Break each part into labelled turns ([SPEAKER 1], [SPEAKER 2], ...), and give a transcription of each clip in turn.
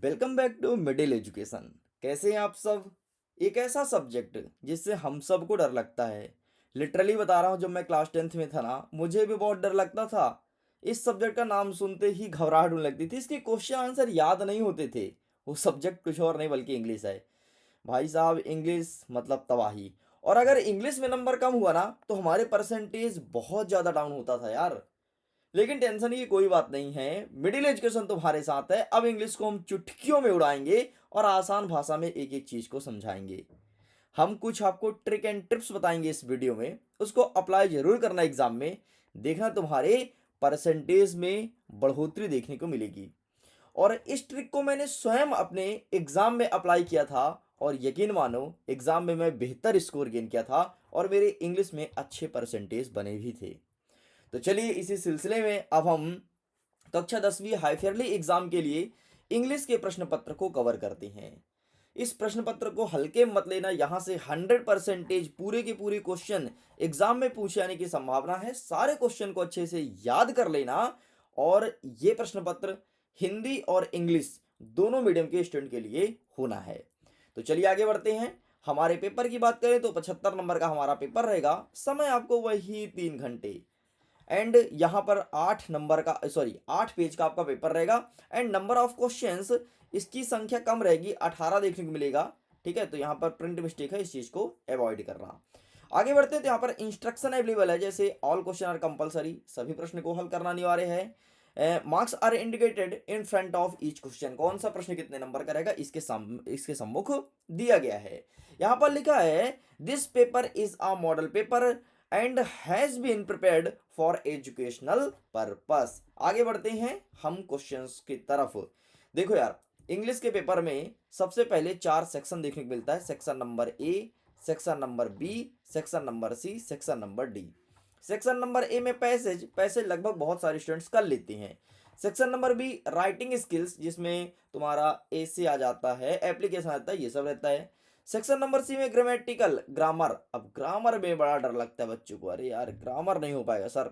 [SPEAKER 1] Welcome back to middle education. कैसे हैं आप सब। एक ऐसा सब्जेक्ट जिससे हम सबको डर लगता है। लिटरली बता रहा हूँ, जब मैं क्लास 10th में था ना, मुझे भी बहुत डर लगता था। इस सब्जेक्ट का नाम सुनते ही घबराहट होने लगती थी। इसके क्वेश्चन आंसर याद नहीं होते थे। वो सब्जेक्ट कुछ और नहीं बल्कि इंग्लिश है। भाई साहब, इंग्लिश मतलब तबाही। और अगर इंग्लिश में नंबर कम हुआ ना तो हमारे परसेंटेज बहुत ज़्यादा डाउन होता था यार। लेकिन टेंशन की कोई बात नहीं है, मिडिल एजुकेशन तुम्हारे साथ है। अब इंग्लिश को हम चुटकियों में उड़ाएंगे और आसान भाषा में एक एक चीज को समझाएंगे। हम कुछ आपको ट्रिक एंड टिप्स बताएंगे इस वीडियो में, उसको अप्लाई जरूर करना एग्जाम में। देखना तुम्हारे परसेंटेज में बढ़ोतरी देखने को मिलेगी। और इस ट्रिक को मैंने स्वयं अपने एग्जाम में अप्लाई किया था और यकीन मानो एग्जाम में मैं बेहतर स्कोर गेन किया था और मेरे इंग्लिश में अच्छे परसेंटेज बने भी थे। तो चलिए इसी सिलसिले में अब हम कक्षा 10वीं हाई फेयरली एग्जाम के लिए इंग्लिश के प्रश्न पत्र को कवर करते हैं। इस प्रश्न पत्र को हल्के मत लेना, यहाँ से 100% पूरे के पूरे क्वेश्चन एग्जाम में पूछे जाने की संभावना है। सारे क्वेश्चन को अच्छे से याद कर लेना। और ये प्रश्न पत्र हिंदी और इंग्लिश दोनों मीडियम के स्टूडेंट के लिए होना है। तो चलिए आगे बढ़ते हैं। हमारे पेपर की बात करें तो 75 नंबर का हमारा पेपर रहेगा। समय आपको वही 3 घंटे। एंड यहाँ पर 8 नंबर का, सॉरी 8 पेज का आपका पेपर रहेगा। एंड नंबर ऑफ क्वेश्चंस, इसकी संख्या कम रहेगी, 18 देखने को मिलेगा। ठीक है, तो यहाँ पर प्रिंट मिस्टेक है, इस चीज को अवॉइड करना। आगे बढ़ते हैं तो यहाँ पर इंस्ट्रक्शन अवेलेबल है, जैसे ऑल क्वेश्चन आर कंपलसरी, सभी प्रश्न को हल करना अनिवार्य है। Marks are indicated in front of each question, कौन सा प्रश्न कितने नंबर का रहेगा इसके सम्मुख दिया गया है। यहाँ पर लिखा है this paper is a model paper and has been prepared for educational purpose. आगे बढ़ते हैं हम क्वेश्चंस की तरफ। देखो यार, इंग्लिश के पेपर में सबसे पहले 4 सेक्शन देखने को मिलता है। Section number A, section number B, section number C, section number D. Section number A में पैसेज पैसेज लगभग बहुत सारे स्टूडेंट्स कर लेते हैं। Section number B writing skills, जिसमें तुम्हारा ऐसे आ जाता है, एप्लीकेशन आता है, ये सब रहता है। सेक्शन नंबर सी में ग्रामेटिकल ग्रामर। अब ग्रामर में बड़ा डर लगता है बच्चों को, अरे यार ग्रामर नहीं हो पाएगा सर,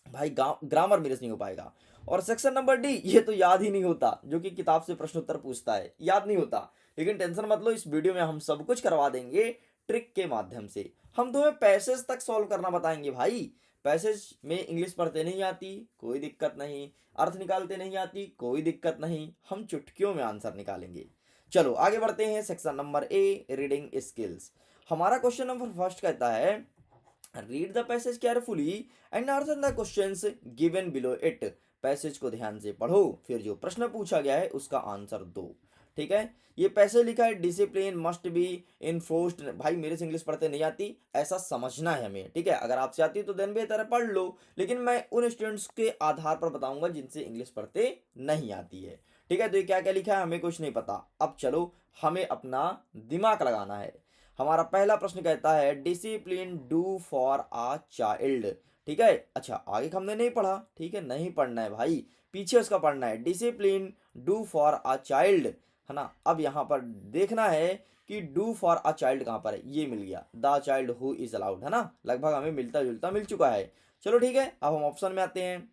[SPEAKER 1] भाई ग्रामर मेरे से नहीं हो पाएगा। और सेक्शन नंबर डी, ये तो याद ही नहीं होता, जो कि किताब से प्रश्न उत्तर पूछता है, याद नहीं होता। लेकिन टेंशन मत लो, इस वीडियो में हम सब कुछ करवा देंगे ट्रिक के माध्यम से। हम तुम्हें पैसेज तक सॉल्व करना बताएंगे भाई। पैसेज में इंग्लिश पढ़ते नहीं आती, कोई दिक्कत नहीं। अर्थ निकालते नहीं आती, कोई दिक्कत नहीं। हम चुटकियों में आंसर निकालेंगे। चलो आगे बढ़ते हैं। सेक्शन नंबर ए रीडिंग स्किल्स। हमारा क्वेश्चन नंबर फर्स्ट कहता है read the passage carefully and answer the questions given below it. Passage को ध्यान से पढ़ो, फिर जो प्रश्न पूछा गया है उसका आंसर दो। ठीक है, ये पैसेज लिखा है डिसिप्लिन मस्ट बी इन्फोर्स्ड। भाई मेरे से इंग्लिश पढ़ते नहीं आती, ऐसा समझना है हमें। ठीक है, अगर आपसे आती तो दिन बेहतर है पढ़ लो, लेकिन मैं उन स्टूडेंट्स के आधार पर बताऊंगा जिनसे इंग्लिश पढ़ते नहीं आती है। ठीक है, तो ये क्या क्या लिखा है हमें कुछ नहीं पता। अब चलो, हमें अपना दिमाग लगाना है। हमारा पहला प्रश्न कहता है discipline do for a child. ठीक है, अच्छा आगे का हमने नहीं पढ़ा, ठीक है, नहीं पढ़ना है भाई, पीछे उसका पढ़ना है। Discipline do for a child, है ना। अब यहाँ पर देखना है कि डू फॉर अ चाइल्ड कहाँ पर है, ये मिल गया, the child who is allowed, है ना। लगभग हमें मिलता जुलता मिल चुका है। चलो ठीक है, अब हम ऑप्शन में आते हैं।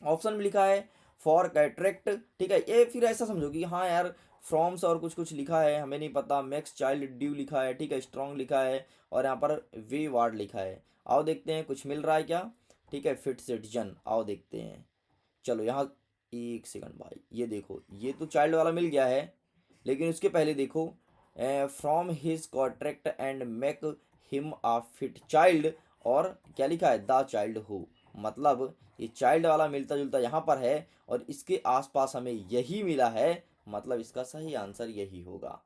[SPEAKER 1] ऑप्शन में लिखा है फॉर कैटरेक्ट। ठीक है, ये फिर ऐसा समझो कि हाँ यार फ्रॉम्स और कुछ कुछ लिखा है, हमें नहीं पता। मैक्स चाइल्ड ड्यू लिखा है, ठीक है, स्ट्रॉन्ग लिखा है, और यहाँ पर वे वार्ड लिखा है। आओ देखते हैं कुछ मिल रहा है क्या। ठीक है, फिट सिटीजन, आओ देखते हैं। चलो यहाँ, एक सेकंड भाई, ये देखो, ये तो चाइल्ड वाला मिल गया है, लेकिन उसके पहले देखो from his contract and make him a fit child, और क्या लिखा है द चाइल्ड हु। मतलब ये चाइल्ड वाला मिलता जुलता यहाँ पर है और इसके आसपास हमें यही मिला है, मतलब इसका सही आंसर यही होगा।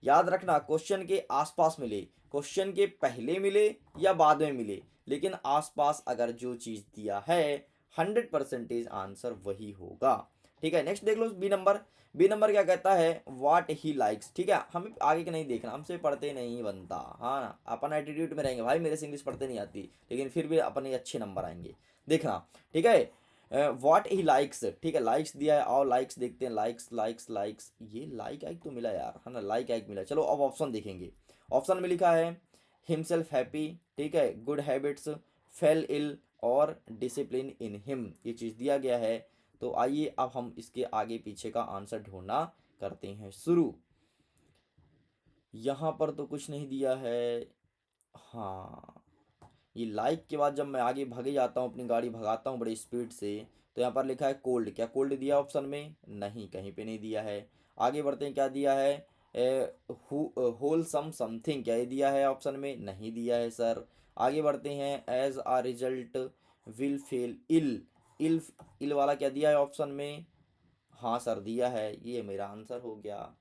[SPEAKER 1] याद रखना, क्वेश्चन के आसपास मिले, क्वेश्चन के पहले मिले या बाद में मिले, लेकिन आसपास अगर जो चीज दिया है 100% आंसर वही होगा। ठीक है, नेक्स्ट देख लो बी नंबर। बी नंबर क्या कहता है वाट ही लाइक्स। ठीक है, हमें आगे का नहीं देखना, हमसे पढ़ते नहीं बनता, हाँ ना, अपन एटीट्यूड में रहेंगे भाई, मेरे से इंग्लिश पढ़ते नहीं आती, लेकिन फिर भी अपने अच्छे नंबर आएंगे, देखना। ठीक है, व्हाट ही लाइक्स, ठीक है, लाइक्स दिया है, और लाइक्स देखते हैं, लाइक्स लाइक्स लाइक्स, ये लाइक आइक तो मिला यार, है ना, लाइक आइक मिला। चलो अब ऑप्शन देखेंगे। ऑप्शन में लिखा है हिमसेल्फ हैप्पी, ठीक है, गुड हैबिट्स, फेल इल और डिसिप्लिन इन हिम, ये चीज़ दिया गया है। तो आइए अब हम इसके आगे पीछे का आंसर ढूंढना करते हैं शुरू। यहाँ पर तो कुछ नहीं दिया है। हाँ, ये लाइक के बाद जब मैं आगे भागे जाता हूँ, अपनी गाड़ी भगाता हूँ बड़ी स्पीड से, तो यहाँ पर लिखा है कोल्ड। क्या कोल्ड दिया ऑप्शन में? नहीं, कहीं पे नहीं दिया है। आगे बढ़ते हैं, क्या दिया है? होल सम समथिंग, क्या ये दिया है ऑप्शन में? नहीं दिया है सर। आगे बढ़ते हैं, as a result will fail ill. इल इल वाला क्या दिया है ऑप्शन में? हाँ सर, दिया है। ये मेरा आंसर हो गया।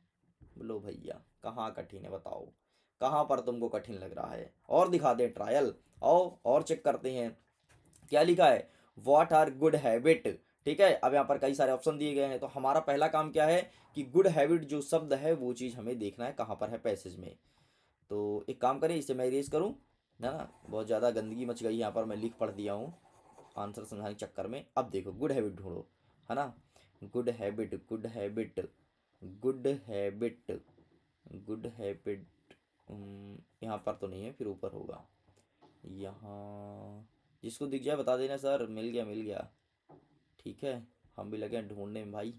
[SPEAKER 1] लो भैया, कहाँ कठिन है बताओ, कहाँ पर तुमको कठिन लग रहा है? और दिखा दे ट्रायल। आओ और चेक करते हैं क्या लिखा है। What are good habit. ठीक है, अब यहाँ पर कई सारे ऑप्शन दिए गए हैं, तो हमारा पहला काम क्या है कि गुड हैबिट जो शब्द है वो चीज़ हमें देखना है कहाँ पर है पैसेज में। तो एक काम करें, इसे मैं इरेज करूँ, है ना, बहुत ज़्यादा गंदगी मच गई यहाँ पर, मैं लिख पढ़ दिया हूँ आंसर समझाने के चक्कर में। अब देखो, गुड हैबिट ढूंढो, है ना। Good habit, good habit, good habit, good habit. यहाँ पर तो नहीं है, फिर ऊपर होगा। यहाँ जिसको दिख जाए बता देना सर। मिल गया, मिल गया। ठीक है, हम भी लगे हैं ढूंढने में भाई।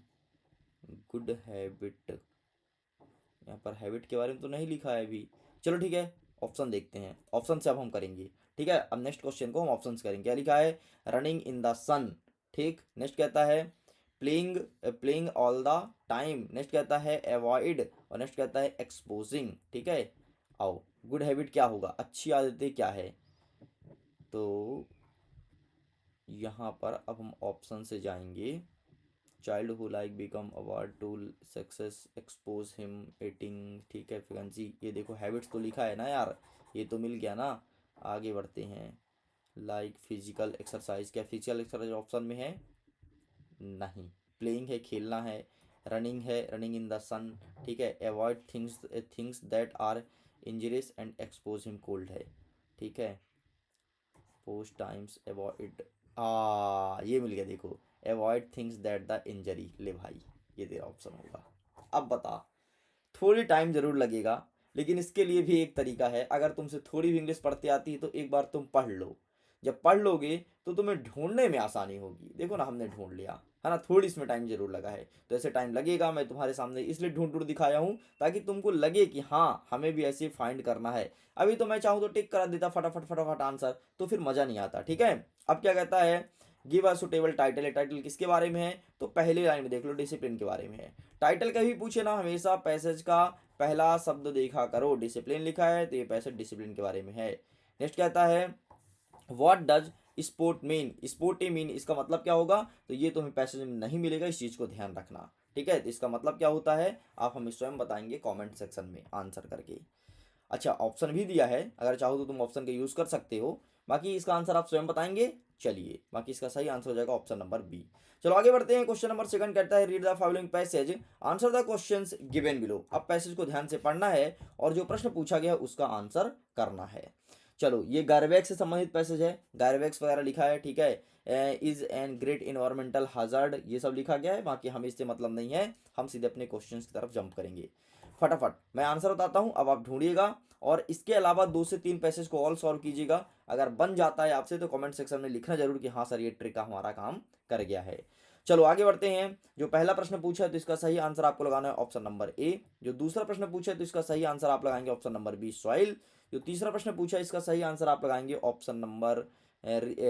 [SPEAKER 1] गुड हैबिट, यहाँ पर हैबिट के बारे में तो नहीं लिखा है अभी। चलो ठीक है, ऑप्शन देखते हैं, ऑप्शन से अब हम करेंगे। ठीक है, अब नेक्स्ट क्वेश्चन को हम ऑप्शन से करेंगे। क्या लिखा है? Running in the sun. ठीक, नेक्स्ट कहता है playing, playing all the time. Next कहता है अवॉइड, और नेक्स्ट कहता है एक्सपोजिंग। ठीक है, आओ, गुड हैबिट क्या होगा, अच्छी आदतें क्या है? तो यहाँ पर अब हम ऑप्शन से जाएंगे। Child who like become award to success expose him eating. ठीक है, फ्रिक्वेंसी, ये देखो हैबिट्स तो लिखा है ना यार, ये तो मिल गया ना। आगे बढ़ते हैं, लाइक फिजिकल एक्सरसाइज। क्या फिजिकल एक्सरसाइज ऑप्शन में है? नहीं। प्लेइंग है, खेलना है। रनिंग है, रनिंग इन द सन। ठीक है, avoid things, things that are injurious and expose him cold है। ठीक है, पोस्ट टाइम्स अवॉइड, ये मिल गया देखो, avoid things that the injury. ले भाई, ये तेरा ऑप्शन होगा। अब बता, थोड़ी टाइम जरूर लगेगा, लेकिन इसके लिए भी एक तरीका है। अगर तुमसे थोड़ी भी इंग्लिश पढ़ते आती है तो एक बार तुम पढ़ लो। जब पढ़ लोगे तो तुम्हें ढूंढने में आसानी होगी। देखो ना, हमने ढूंढ लिया, है ना। थोड़ी इसमें टाइम जरूर लगा है, तो ऐसे टाइम लगेगा, मैं तुम्हारे सामने इसलिए ढूंढ ढूंढ दिखाया हूँ ताकि तुमको लगे कि हाँ, हमें भी ऐसे फाइंड करना है। अभी तो मैं चाहूँ तो टिक करा देता फटाफट फटाफट आंसर, तो फिर मजा नहीं आता। ठीक है, अब क्या कहता है? गिव अ सुटेबल टाइटल है। टाइटल किसके बारे में है? तो पहली लाइन में देख लो, डिसिप्लिन के बारे में है। टाइटल कभी पूछे ना, हमेशा पैसेज का पहला शब्द देखा करो। डिसिप्लिन लिखा है तो ये पैसेज डिसिप्लिन के बारे में है। नेक्स्ट कहता है what does sport mean. Sport mean, इसका मतलब क्या होगा? तो ये तुम्हें पैसेज में नहीं मिलेगा, इस चीज को ध्यान रखना। ठीक है, तो इसका मतलब क्या होता है आप हमें स्वयं बताएंगे कमेंट सेक्शन में आंसर करके। अच्छा, ऑप्शन भी दिया है, अगर चाहो तो तुम ऑप्शन का यूज कर सकते हो। बाकी इसका आंसर आप स्वयं बताएंगे। चलिए, बाकी इसका सही आंसर हो जाएगा ऑप्शन नंबर बी। चलो आगे बढ़ते हैं। क्वेश्चन नंबर सेकंड कहता है read the following passage, answer the questions given below. अब पैसेज को ध्यान से पढ़ना है और जो प्रश्न पूछा गया है उसका आंसर करना है। चलो, ये गार्बेज से संबंधित पैसेज है, गार्बेज वगैरह लिखा है। ठीक है, is an great environmental hazard, ये सब लिखा गया है। बाकी हमें इससे मतलब नहीं है, हम सीधे अपने क्वेश्चंस की तरफ जंप करेंगे। फटाफट मैं आंसर बताता हूं, अब आप ढूंढिएगा, और इसके अलावा 2 से 3 पैसेज को ऑल सॉल्व कीजिएगा। अगर बन जाता है आपसे तो कमेंट सेक्शन में लिखना जरूर कि हाँ सर, ये ट्रिक का हमारा काम कर गया है। चलो आगे बढ़ते हैं। जो पहला प्रश्न पूछा है तो इसका सही आंसर आपको लगाना है ऑप्शन नंबर ए। जो दूसरा प्रश्न पूछा है तो इसका सही आंसर आप लगाएंगे ऑप्शन नंबर बी, सॉइल। जो तीसरा प्रश्न पूछा है इसका सही आंसर आप लगाएंगे ऑप्शन नंबर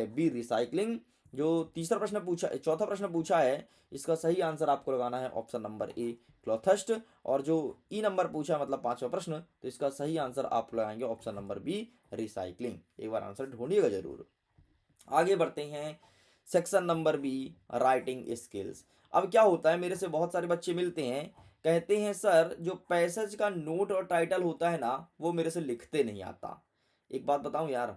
[SPEAKER 1] बी, रिसाइकलिंग। जो तीसरा प्रश्न पूछा, चौथा प्रश्न पूछा है, इसका सही आंसर आपको लगाना है ऑप्शन नंबर ए, क्लोथस्ट। और जो ई नंबर पूछा है, मतलब पांचवा प्रश्न, तो इसका सही आंसर आप लगाएंगे ऑप्शन नंबर बी, रिसाइकलिंग। एक बार आंसर ढूंढिएगा जरूर। आगे बढ़ते हैं, section number B, writing skills. अब क्या होता है, मेरे से बहुत सारे बच्चे मिलते हैं, कहते हैं सर जो पैसेज का नोट और टाइटल होता है ना, वो मेरे से लिखते नहीं आता। एक बात बताऊं यार,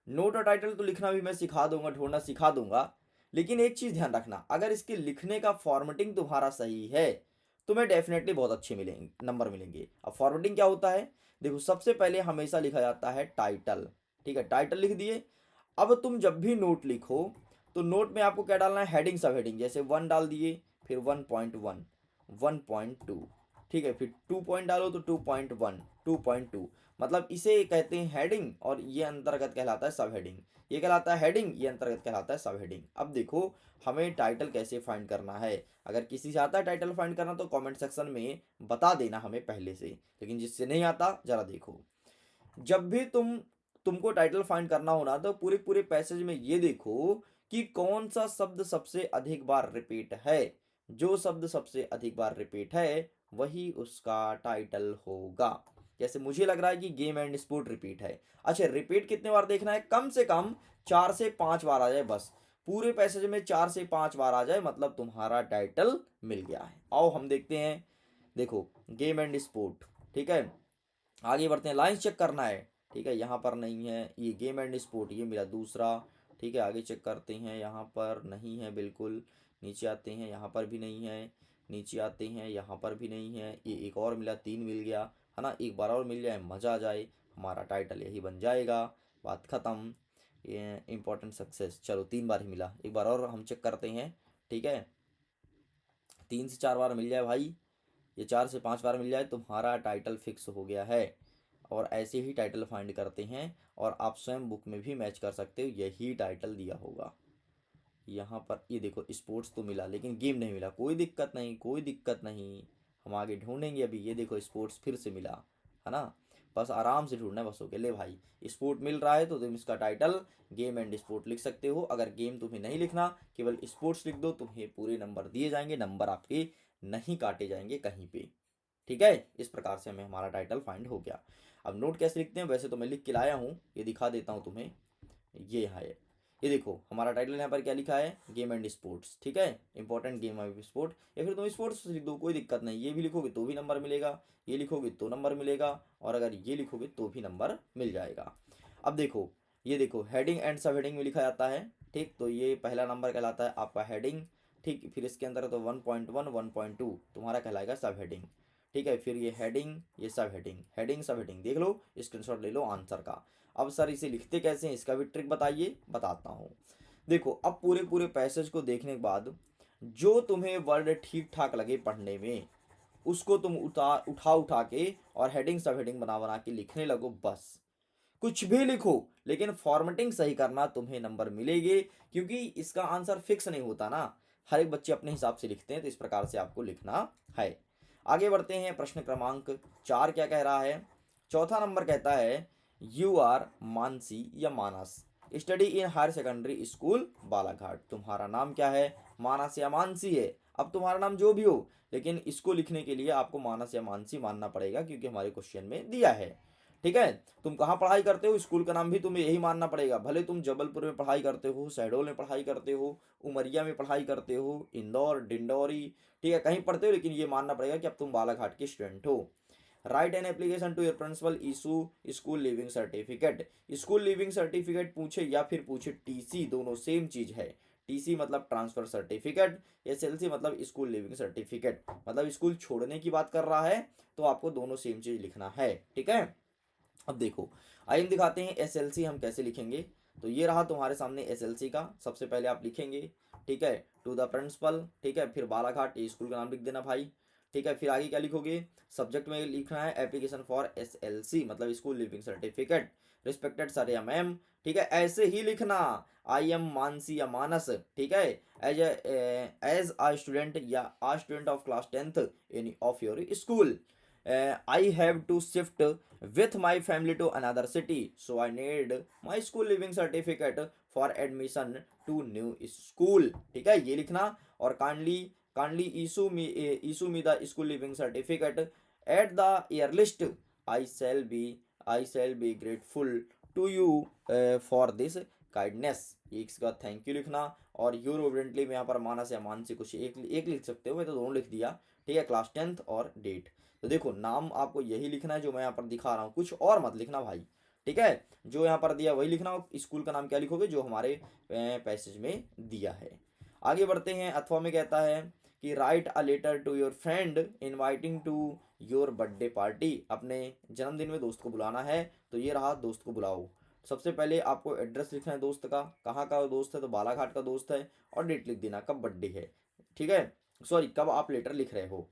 [SPEAKER 1] नोट और टाइटल तो लिखना भी मैं सिखा दूंगा, ढूंढना सिखा दूंगा, लेकिन एक चीज ध्यान रखना, अगर इसके लिखने का फॉर्मेटिंग तुम्हारा सही है तो मैं डेफिनेटली बहुत अच्छे मिलेंगे, नंबर मिलेंगे। अब फॉर्मेटिंग क्या होता है? देखो, सबसे पहले हमेशा लिखा जाता है टाइटल। ठीक है, टाइटल लिख दिए। अब तुम जब भी नोट लिखो तो नोट में आपको क्या डालना है? हेडिंग, सब हेडिंग, जैसे 1 डाल दिए, फिर 1.1, 1.2, ठीक है, फिर 2 पॉइंट डालो तो 2.1, 2.2, मतलब इसे कहते हैं हेडिंग और ये अंतर्गत कहलाता है सब हेडिंग। ये कहलाता है हेडिंग, ये अंतर्गत कहलाता है सब हेडिंग। अब देखो हमें टाइटल कैसे फाइंड करना है। अगर किसी से आता है टाइटल फाइंड करना तो कमेंट सेक्शन में बता देना हमें पहले से, लेकिन जिससे नहीं आता जरा देखो। जब भी तुमको टाइटल फाइंड करना हो ना तो पूरे पूरे पैसेज में ये देखो कि कौन सा शब्द सबसे अधिक बार रिपीट है। जो शब्द सबसे अधिक बार रिपीट है वही उसका टाइटल होगा। जैसे मुझे लग रहा है कि गेम एंड स्पोर्ट रिपीट है। अच्छा, रिपीट कितने बार देखना है, कम से कम 4 से 5 बार आ जाए बस। पूरे पैसेज में 4 से 5 बार आ जाए मतलब तुम्हारा टाइटल मिल गया है। आओ हम देखते हैं। देखो गेम एंड स्पोर्ट, ठीक है, आगे बढ़ते हैं। लाइंस चेक करना है, ठीक है, यहाँ पर नहीं है। ये गेम एंड स्पोर्ट ये मेरा दूसरा, ठीक है, आगे चेक करते हैं। यहाँ पर नहीं है बिल्कुल। नीचे आते हैं, यहाँ पर भी नहीं है। नीचे आते हैं, यहाँ पर भी नहीं है। ये एक और मिला, 3 मिल गया है ना। एक बार और मिल जाए मज़ा आ जाए, हमारा टाइटल यही बन जाएगा, बात ख़त्म। ये इम्पोर्टेंट सक्सेस, चलो 3 बार ही मिला, एक बार और हम चेक करते हैं, ठीक है। 3 से 4 बार मिल जाए भाई, ये 4 से 5 बार मिल जाए, तुम्हारा टाइटल फिक्स हो गया है। और ऐसे ही टाइटल फाइंड करते हैं और आप स्वयं बुक में भी मैच कर सकते हो, यही टाइटल दिया होगा। यहाँ पर ये देखो स्पोर्ट्स तो मिला लेकिन गेम नहीं मिला, कोई दिक्कत नहीं, कोई दिक्कत नहीं, हम आगे ढूंढेंगे अभी। ये देखो स्पोर्ट्स फिर से मिला, है ना। बस आराम से ढूंढना है बस, ओके। ले भाई स्पोर्ट मिल रहा है तो तुम इसका टाइटल गेम एंड स्पोर्ट लिख सकते हो। अगर गेम तुम्हें नहीं लिखना, केवल स्पोर्ट्स लिख दो, तुम्हें पूरे नंबर दिए जाएंगे, नंबर आपके नहीं काटे जाएंगे कहीं पे, ठीक है। इस प्रकार से हमें हमारा टाइटल फाइंड हो गया। अब नोट कैसे लिखते हैं, वैसे तो मैं लिख के लाया हूँ, ये दिखा देता हूँ तुम्हें। ये यहाँ है, ये देखो हमारा टाइटल यहाँ पर क्या लिखा है, गेम एंड स्पोर्ट्स, ठीक है, इंपॉर्टेंट गेम एंड स्पोर्ट। या फिर तुम स्पोर्ट्स लिख दो, कोई दिक्कत नहीं, ये भी लिखोगे तो भी नंबर मिलेगा, ये लिखोगे तो नंबर मिलेगा, और अगर ये लिखोगे तो भी नंबर मिल जाएगा। अब देखो, ये देखो हेडिंग एंड सब हेडिंग में लिखा जाता है, ठीक, तो ये पहला नंबर कहलाता है आपका हेडिंग, ठीक। फिर इसके अंदर तो 1.1 1.2 तुम्हारा कहलाएगा सब हेडिंग, ठीक है। फिर ये हेडिंग, ये सब हेडिंग, हेडिंग सब हेडिंग, देख लो स्क्रीनशॉट ले लो आंसर का। अब सर इसे लिखते कैसे हैं इसका भी ट्रिक बताइए, बताता हूँ। देखो अब पूरे पूरे पैसेज को देखने के बाद जो तुम्हें वर्ड ठीक ठाक लगे पढ़ने में उसको तुम उठा के और हेडिंग सब हेडिंग बना बना के लिखने लगो बस। कुछ भी लिखो लेकिन फॉर्मेटिंग सही करना, तुम्हें नंबर मिलेंगे, क्योंकि इसका आंसर फिक्स नहीं होता ना, हर एक बच्चे अपने हिसाब से लिखते हैं, तो इस प्रकार से आपको लिखना है। आगे बढ़ते हैं, प्रश्न क्रमांक 4 क्या कह रहा है। चौथा नंबर कहता है यू आर मानसी या Manas, study in higher secondary school Balaghat. तुम्हारा नाम क्या है, मानस या मानसी है। अब तुम्हारा नाम जो भी हो, लेकिन इसको लिखने के लिए आपको मानस या मानसी मानना पड़ेगा, क्योंकि हमारे क्वेश्चन में दिया है, ठीक है। तुम कहाँ पढ़ाई करते हो, स्कूल का नाम भी तुम्हें यही मानना पड़ेगा, भले तुम जबलपुर में पढ़ाई करते हो, शहडोल में पढ़ाई करते हो, उमरिया में पढ़ाई करते हो, इंदौर, डिंडौरी, ठीक है, कहीं पढ़ते हो, लेकिन ये मानना पड़ेगा कि अब तुम बालाघाट के स्टूडेंट हो। Write an application to your principal, issue school leaving certificate. School leaving certificate पूछे या फिर पूछे टीसी, दोनों सेम चीज है। टीसी मतलब ट्रांसफर सर्टिफिकेट, एसएलसी मतलब स्कूल लिविंग सर्टिफिकेट, मतलब स्कूल छोड़ने की बात कर रहा है, तो आपको दोनों सेम चीज लिखना है, ठीक है। अब देखो आइए हम दिखाते हैं एसएलसी हम कैसे लिखेंगे। तो ये रहा तुम्हारे सामने एसएलसी का, सबसे पहले आप लिखेंगे, ठीक है, टू द प्रिंसिपल, ठीक है, फिर बालाघाट, ये स्कूल का नाम लिख देना भाई, ठीक है। फिर आगे क्या लिखोगे, सब्जेक्ट में लिखना है एप्लीकेशन फॉर एसएलसी मतलब school leaving certificate, respected sir या मैम, ठीक है, ऐसे ही लिखना। आई एम मानसी या मानस, ठीक है, एज आ स्टूडेंट या a student of class 10th in of your school, I have to shift with my family to another city, so I need my school living certificate for admission to new school, ठीक है, ये लिखना। और kindly issue me the school living certificate at the earliest. I shall be grateful to you for this kindness, इसका thank you लिखना। और your obediently में यहाँ पर मानस या मानसी कुछ एक लिख सकते हो, मैं तो दोनों लिख दिया, ठीक है, क्लास 10th और डेट। तो देखो नाम आपको यही लिखना है जो मैं यहाँ पर दिखा रहा हूँ, कुछ और मत लिखना भाई, ठीक है, जो यहाँ पर दिया वही लिखना। स्कूल का नाम क्या लिखोगे जो हमारे पैसेज में दिया है। आगे बढ़ते हैं, अथवा में कहता है कि write a letter to your friend inviting to your birthday party, अपने जन्मदिन में दोस्त को बुलाना है, तो ये रहा दोस्त को बुलाओ। सबसे पहले आपको एड्रेस लिखना है दोस्त का, कहाँ का दोस्त है, तो बालाघाट का दोस्त है, और डेट लिख देना कब बर्थडे है, ठीक है, सॉरी कब आप लेटर लिख रहे हो।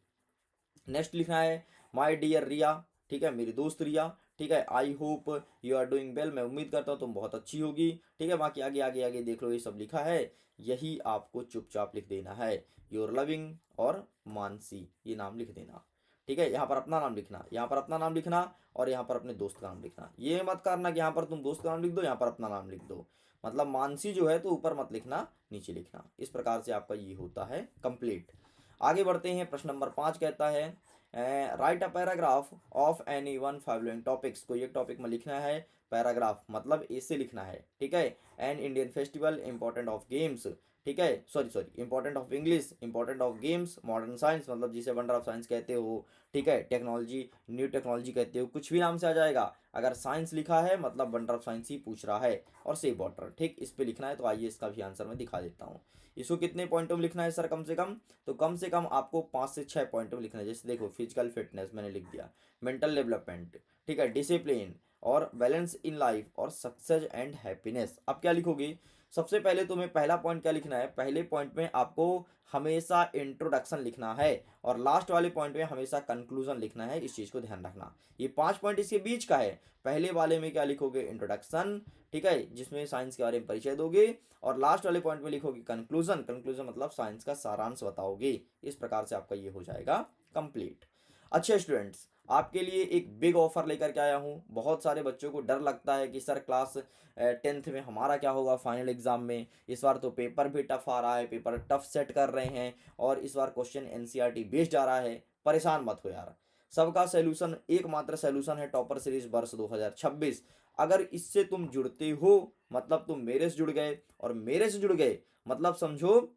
[SPEAKER 1] नेक्स्ट लिखना है माय डियर रिया, ठीक है, मेरी दोस्त रिया, ठीक है, I hope you are doing well, मैं उम्मीद करता हूँ तुम बहुत अच्छी होगी, ठीक है, बाकी आगे आगे आगे देख लो ये सब लिखा है, यही आपको चुपचाप लिख देना है, योर लविंग और मानसी ये नाम लिख देना, ठीक है, यहाँ पर अपना नाम लिखना, यहाँ पर अपना नाम लिखना और यहाँ पर अपने दोस्त का नाम लिखना, ये मत करना कि यहाँ पर तुम दोस्त का नाम लिख दो यहाँ पर अपना नाम लिख दो, मतलब मानसी जो है तो ऊपर मत लिखना नीचे लिखना, इस प्रकार से आपका ये होता है कंप्लीट। आगे बढ़ते हैं, प्रश्न नंबर 5 कहता है right a paragraph of any one following topics, कोई एक टॉपिक में लिखना है, पैराग्राफ मतलब ऐसे लिखना है, ठीक है, an Indian festival, important of games, ठीक है, sorry sorry important of English, important of games, modern science मतलब जिसे वंडर ऑफ साइंस कहते हो, ठीक है, टेक्नोलॉजी, न्यू टेक्नोलॉजी कहते हो, कुछ भी नाम से आ जाएगा, अगर साइंस लिखा है मतलब वंडर ऑफ साइंस ही पूछ रहा है, और सेव वाटर, ठीक, इस पे लिखना है, तो आइए इसका भी आंसर मैं दिखा देता हूँ। इसको कितने पॉइंटों में लिखना है सर कम से कम, तो कम से कम आपको 5 से 6 पॉइंटों में लिखना है, जैसे देखो फिजिकल फिटनेस मैंने लिख दिया, मेंटल डेवलपमेंट, ठीक है, डिसिप्लिन और बैलेंस इन लाइफ और सक्सेस एंड हैप्पीनेस। अब क्या लिखोगे, सबसे पहले तुम्हें पहला पॉइंट क्या लिखना है, पहले पॉइंट में आपको हमेशा इंट्रोडक्शन लिखना है और लास्ट वाले पॉइंट में हमेशा कंक्लूजन लिखना है, इस चीज़ को ध्यान रखना, ये 5 पॉइंट इसके बीच का है, पहले वाले में क्या लिखोगे इंट्रोडक्शन, ठीक है, जिसमें साइंस के बारे में परिचय दोगे, और लास्ट वाले पॉइंट में लिखोगे कंक्लूजन, कंक्लूजन मतलब साइंस का सारांश बताओगे, इस प्रकार से आपका ये हो जाएगा कंप्लीट। अच्छे स्टूडेंट्स, आपके लिए एक बिग ऑफर लेकर के आया हूँ, बहुत सारे बच्चों को डर लगता है कि सर क्लास 10th में हमारा क्या होगा फाइनल एग्जाम में, इस बार तो पेपर भी टफ आ रहा है, पेपर टफ सेट कर रहे हैं और इस बार क्वेश्चन एनसीईआरटी बेस्ड आ रहा है, परेशान मत हो यार, सबका सैल्यूशन एकमात्र सैल्यूशन है टॉपर सीरीज वर्ष 2026, अगर इससे तुम जुड़ते हो मतलब तुम मेरे से जुड़ गए, और मेरे से जुड़ गए मतलब समझो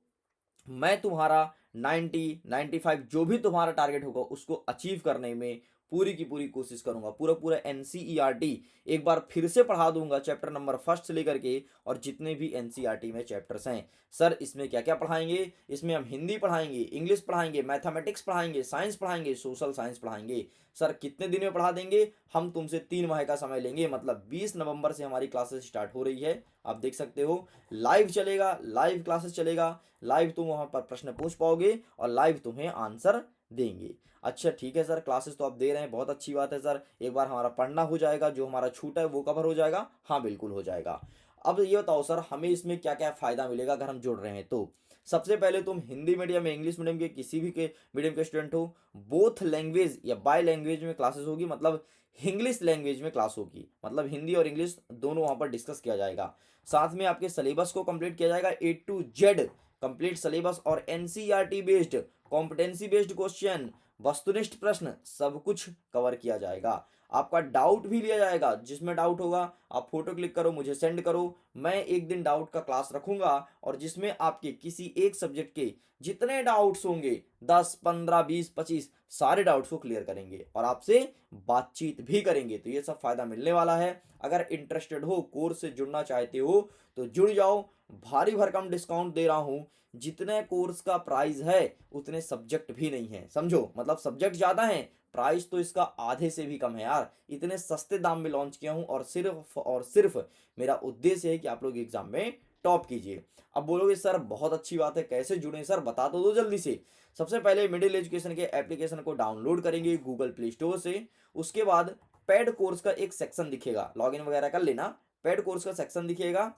[SPEAKER 1] मैं तुम्हारा 90 95 जो भी तुम्हारा टारगेट होगा उसको अचीव करने में पूरी की पूरी कोशिश करूंगा, पूरा पूरा एनसीईआरटी एक बार फिर से पढ़ा दूंगा चैप्टर नंबर फर्स्ट से लेकर के, और जितने भी एनसीईआरटी में चैप्टर्स हैं सर इसमें क्या क्या पढ़ाएंगे, इसमें हम हिंदी पढ़ाएंगे, इंग्लिश पढ़ाएंगे, मैथमेटिक्स पढ़ाएंगे, साइंस पढ़ाएंगे, सोशल साइंस पढ़ाएंगे, सर कितने दिन में पढ़ा देंगे, हम तुमसे 3 माह का समय लेंगे, मतलब 20 नवंबर से हमारी क्लासेस स्टार्ट हो रही है, आप देख सकते हो लाइव चलेगा, लाइव क्लासेस चलेगा, लाइव तुम वहां पर प्रश्न पूछ पाओगे और लाइव तुम्हें आंसर देंगे। अच्छा ठीक है सर, क्लासेस तो आप दे रहे हैं, बहुत अच्छी बात है सर, एक बार हमारा पढ़ना हो जाएगा, जो हमारा छूटा है वो कवर हो जाएगा, हाँ बिल्कुल हो जाएगा। अब ये बताओ सर हमें इसमें क्या क्या फ़ायदा मिलेगा अगर हम जुड़ रहे हैं तो, सबसे पहले तुम हिंदी मीडियम या इंग्लिश मीडियम के किसी भी के मीडियम के स्टूडेंट हो, बोथ लैंग्वेज या बाय लैंग्वेज में क्लासेस होगी, मतलब इंग्लिश लैंग्वेज में क्लास होगी, मतलब हिंदी और इंग्लिश दोनों वहाँ पर डिस्कस किया जाएगा, साथ में आपके सिलेबस को कंप्लीट किया जाएगा A to Z complete syllabus, और NCERT based competency based question, वस्तुनिष्ठ प्रश्न सब कुछ कवर किया जाएगा, आपका डाउट भी लिया जाएगा, जिसमें डाउट होगा आप फोटो क्लिक करो मुझे सेंड करो, मैं एक दिन डाउट का क्लास रखूंगा और जिसमें आपके किसी एक सब्जेक्ट के जितने डाउट्स होंगे 10 15 20 25 सारे डाउट्स को क्लियर करेंगे और आपसे बातचीत भी करेंगे, तो ये सब फायदा मिलने वाला है। अगर इंटरेस्टेड हो कोर्स से जुड़ना चाहते हो तो जुड़ जाओ, भारी भरकम डिस्काउंट दे रहा हूं, जितने कोर्स का प्राइस है उतने सब्जेक्ट भी नहीं है, समझो मतलब सब्जेक्ट ज्यादा है, प्राइस तो इसका आधे से भी कम है यार, इतने सस्ते दाम में लॉन्च किया हूं और सिर्फ मेरा उद्देश्य है कि आप लोग एग्जाम में टॉप कीजिए। अब बोलोगे सर बहुत अच्छी बात है, कैसे जुड़े सर बता तो दो जल्दी से। सबसे पहले मिडिल एजुकेशन के एप्लीकेशन को डाउनलोड करेंगे गूगल प्ले स्टोर से, उसके बाद पेड कोर्स का एक सेक्शन दिखेगा, लॉगिन वगैरह कर लेना, पेड कोर्स का सेक्शन दिखेगा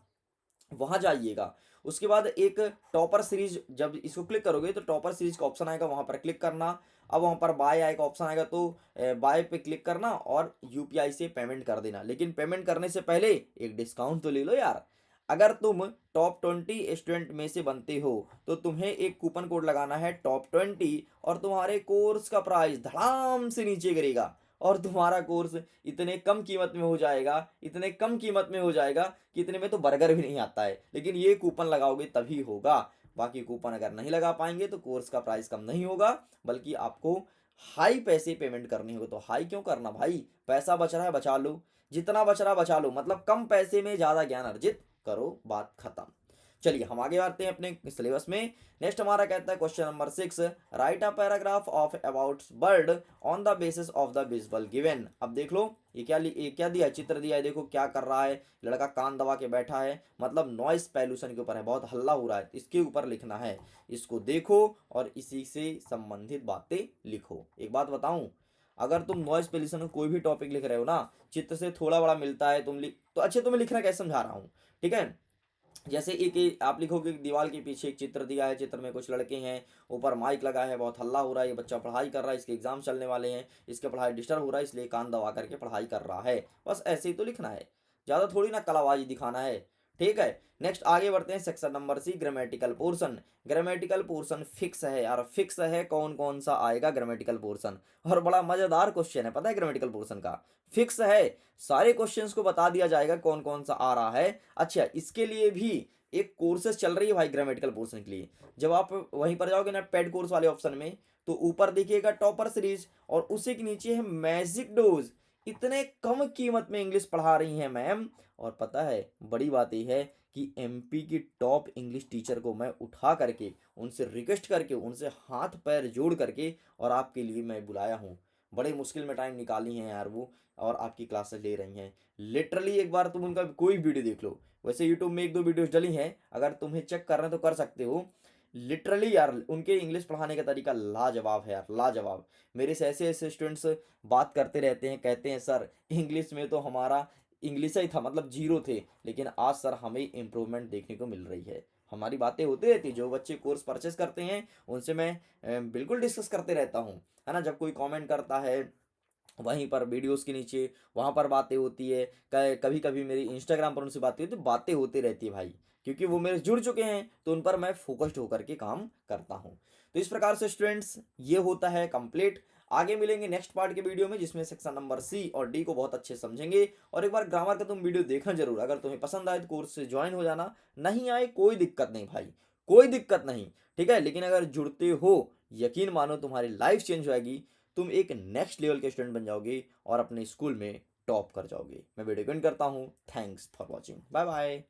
[SPEAKER 1] वहां जाइएगा, उसके बाद एक टॉपर सीरीज, जब इसको क्लिक करोगे तो टॉपर सीरीज का ऑप्शन आएगा, वहां पर क्लिक करना, अब वहां पर बाय आएगा ऑप्शन आएगा, तो बाय पे क्लिक करना और यूपीआई से पेमेंट कर देना, लेकिन पेमेंट करने से पहले एक डिस्काउंट तो ले लो यार, अगर तुम टॉप 20 स्टूडेंट में से बनते हो तो तुम्हें एक कूपन कोड लगाना है टॉप 20 और तुम्हारे कोर्स का प्राइस धड़ाम से नीचे गिरेगा और तुम्हारा कोर्स इतने कम कीमत में हो जाएगा, इतने कम कीमत में हो जाएगा कि इतने में तो बर्गर भी नहीं आता है, लेकिन ये कूपन लगाओगे तभी होगा, बाकी कूपन अगर नहीं लगा पाएंगे तो कोर्स का प्राइस कम नहीं होगा, बल्कि आपको हाई पैसे पेमेंट करने होंगे। तो हाई क्यों करना भाई, पैसा बच रहा है बचा लो, जितना बच रहा है बचा लो, मतलब कम पैसे में ज़्यादा ज्ञान अर्जित करो, बात खत्म। चलिए हम आगे बढ़ते हैं अपने सिलेबस में। नेक्स्ट हमारा कहता है question number 6, right a paragraph of about bird on the basis of the visual given. अब देख लो ये क्या दिया है, चित्र दिया है, देखो क्या कर रहा है, लड़का कान दबा के बैठा है, मतलब नॉइस पॉल्यूशन के ऊपर है, बहुत हल्ला हो रहा है, इसके ऊपर लिखना है। इसको देखो और इसी से संबंधित बातें लिखो। एक बात बताऊं, अगर तुम नॉइस पॉल्यूशन का कोई भी टॉपिक लिख रहे हो ना, चित्र से थोड़ा बड़ा मिलता है, तुम लिख तो अच्छे, तुम्हें लिखना कैसे समझा रहा हूँ, ठीक है। जैसे एक आप लिखोगे दीवार के पीछे एक चित्र दिया है, चित्र में कुछ लड़के हैं, ऊपर माइक लगा है, बहुत हल्ला हो रहा है, ये बच्चा पढ़ाई कर रहा है, इसके एग्जाम चलने वाले हैं, इसके पढ़ाई डिस्टर्ब हो रहा है, इसलिए कान दबा करके पढ़ाई कर रहा है। बस ऐसे ही तो लिखना है, ज़्यादा थोड़ी ना कलाबाजी दिखाना है, ठीक है। नेक्स्ट आगे बढ़ते हैं, section number C, grammatical portion. Grammatical portion fix है यार, फिक्स है कौन कौन सा आएगा ग्रामेटिकल पोर्शन। और बड़ा मजेदार क्वेश्चन है, पता है ग्रामेटिकल पोर्शन का फिक्स है, सारे क्वेश्चंस को बता दिया जाएगा कौन कौन सा आ रहा है। अच्छा, इसके लिए भी एक कोर्सेज चल रही है भाई ग्रामेटिकल पोर्शन के लिए। जब आप वहीं पर जाओगे ना पेड कोर्स वाले ऑप्शन में, तो ऊपर देखिएगा टॉपर सीरीज और उसी के नीचे है मैजिक डोज। इतने कम कीमत में इंग्लिश पढ़ा रही हैं मैम। और पता है बड़ी बात यह है कि एमपी की टॉप इंग्लिश टीचर को मैं उठा करके, उनसे रिक्वेस्ट करके, उनसे हाथ पैर जोड़ करके और आपके लिए मैं बुलाया हूँ। बड़े मुश्किल में टाइम निकाली हैं यार वो, और आपकी क्लासेस ले रही हैं। लिटरली एक बार तुम उनका कोई वीडियो देख लो, वैसे यूट्यूब में एक दो वीडियोस डली हैं, अगर तुम्हें चेक करना है तो कर सकते हो। लिटरली यार उनके इंग्लिश पढ़ाने का तरीका लाजवाब है यार, लाजवाब। मेरे से ऐसे ऐसे स्टूडेंट्स बात करते रहते हैं, कहते हैं सर इंग्लिश में तो हमारा इंग्लिश ही था, मतलब जीरो थे, लेकिन आज सर हमें इम्प्रूवमेंट देखने को मिल रही है। हमारी बातें होती रहती, जो बच्चे कोर्स परचेस करते हैं उनसे मैं बिल्कुल डिस्कस करते रहता हूँ, है ना। जब कोई कमेंट करता है वहीं पर वीडियोस के नीचे, वहाँ पर बातें होती है, कभी कभी मेरी इंस्टाग्राम पर उनसे बातें होती है, तो बातें होती रहती है भाई, क्योंकि वो मेरे जुड़ चुके हैं, तो उन पर मैं फोकस्ड होकर के काम करता हूँ। तो इस प्रकार से स्टूडेंट्स ये होता है कंप्लीट। आगे मिलेंगे नेक्स्ट पार्ट के वीडियो में, जिसमें सेक्शन नंबर सी और डी को बहुत अच्छे समझेंगे। और एक बार ग्रामर का तुम वीडियो देखना जरूर, अगर तुम्हें पसंद आए तो कोर्स से ज्वाइन हो जाना, नहीं आए कोई दिक्कत नहीं भाई, कोई दिक्कत नहीं, ठीक है। लेकिन अगर जुड़ते हो, यकीन मानो तुम्हारी लाइफ चेंज हो जाएगी, तुम एक नेक्स्ट लेवल के स्टूडेंट बन जाओगे और अपने स्कूल में टॉप कर जाओगे। मैं वीडियो एंड करता हूँ। Thanks for watching, bye bye.